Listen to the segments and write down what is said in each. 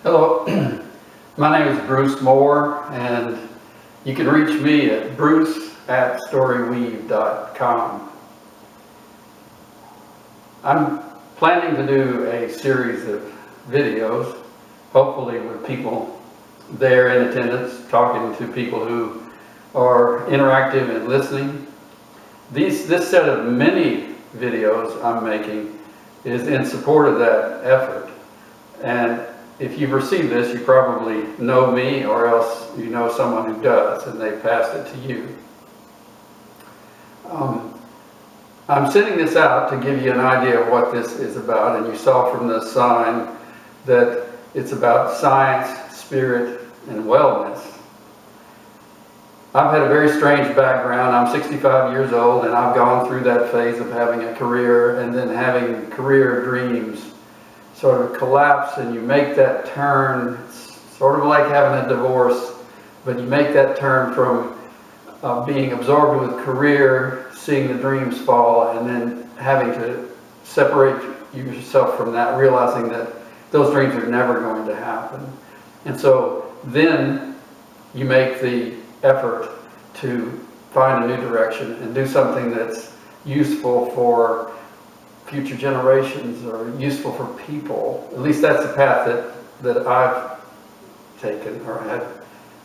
Hello, my name is Bruce Moore, and you can reach me at bruce@storyweave.com. I'm planning to do a series of videos, hopefully with people there in attendance, talking to people who are interactive and listening. This set of mini videos I'm making is in support of that effort. And if you've received this, you probably know me, or else you know someone who does, and they passed it to you. I'm sending this out to give you an idea of what this is about, and you saw from the sign that it's about science, spirit, and wellness. I've had a very strange background. I'm 65 years old, and I've gone through that phase of having a career and then having career dreams sort of collapse, and you make that turn. It's sort of like having a divorce, but you make that turn from being absorbed with career, seeing the dreams fall, and then having to separate yourself from that, realizing that those dreams are never going to happen. And so then you make the effort to find a new direction and do something that's useful for future generations or useful for people. At least that's the path that I've taken or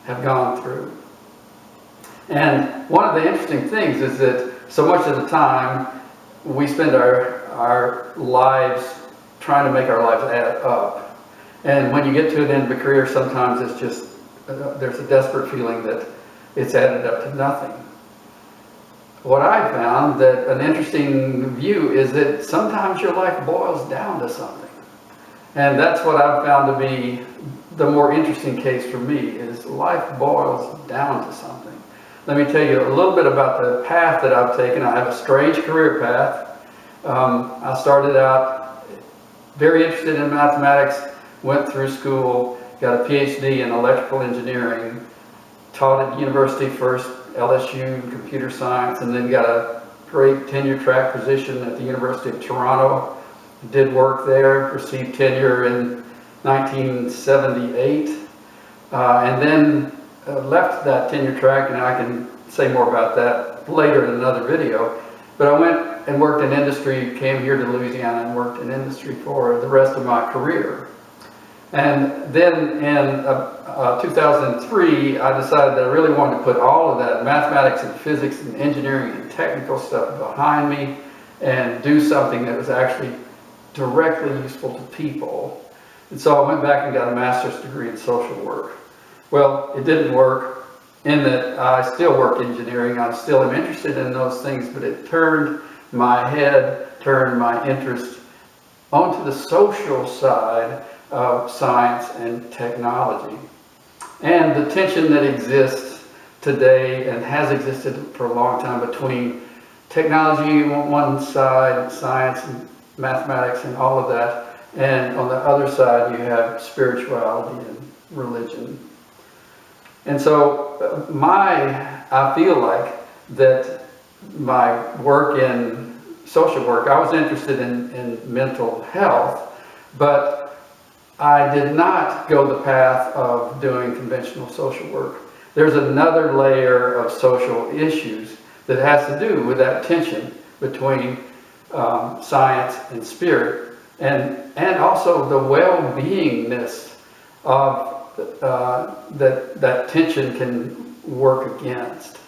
have gone through. And one of the interesting things is that so much of the time we spend our lives trying to make our lives add up. And when you get to an end of a career, sometimes it's just, there's a desperate feeling that it's added up to nothing. What I found that an interesting view is that sometimes your life boils down to something. And that's what I've found to be the more interesting case for me, is life boils down to something. Let me tell you a little bit about the path that I've taken. I have a strange career path. I started out very interested in mathematics, went through school, got a PhD in electrical engineering, taught at university first, LSU computer science, and then got a great tenure track position at the University of Toronto. Did work there, received tenure in 1978, and then left that tenure track, and I can say more about that later in another video. But I went and worked in industry, came here to Louisiana and worked in industry for the rest of my career. And then in 2003, I decided that I really wanted to put all of that mathematics and physics and engineering and technical stuff behind me and do something that was actually directly useful to people. And so I went back and got a master's degree in social work. Well, it didn't work in that I still work engineering. I still am interested in those things, but it turned my head, turned my interest onto the social side of science and technology. And the tension that exists today and has existed for a long time between technology on one side, science and mathematics and all of that, and on the other side you have spirituality and religion. And so I feel like that my work in social work, I was interested in mental health, but I did not go the path of doing conventional social work. There's another layer of social issues that has to do with that tension between science and spirit, and also the well-beingness of that tension can work against.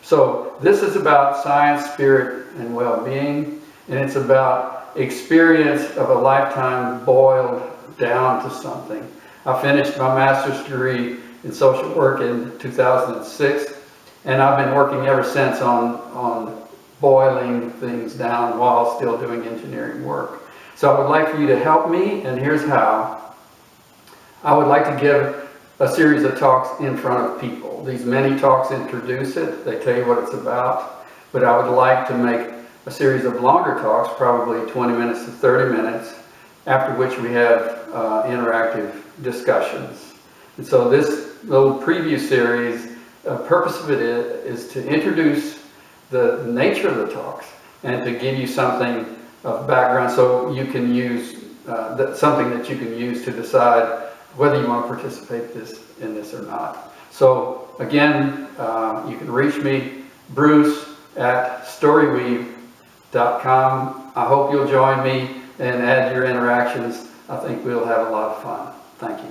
So this is about science, spirit, and well-being, and it's about experience of a lifetime boiled down to something. I finished my master's degree in social work in 2006, and I've been working ever since on boiling things down while still doing engineering work. So I would like for you to help me, and here's how. I would like to give a series of talks in front of people. These mini talks introduce it, they tell you what it's about, but I would like to make a series of longer talks, probably 20 minutes to 30 minutes, after which we have interactive discussions. And so this little preview series, the purpose of it is to introduce the nature of the talks and to give you something of background so you can use something that you can use to decide whether you want to participate in this or not. So again, you can reach me, Bruce at storyweave.com. I hope you'll join me and add your interactions. I think we'll have a lot of fun. Thank you.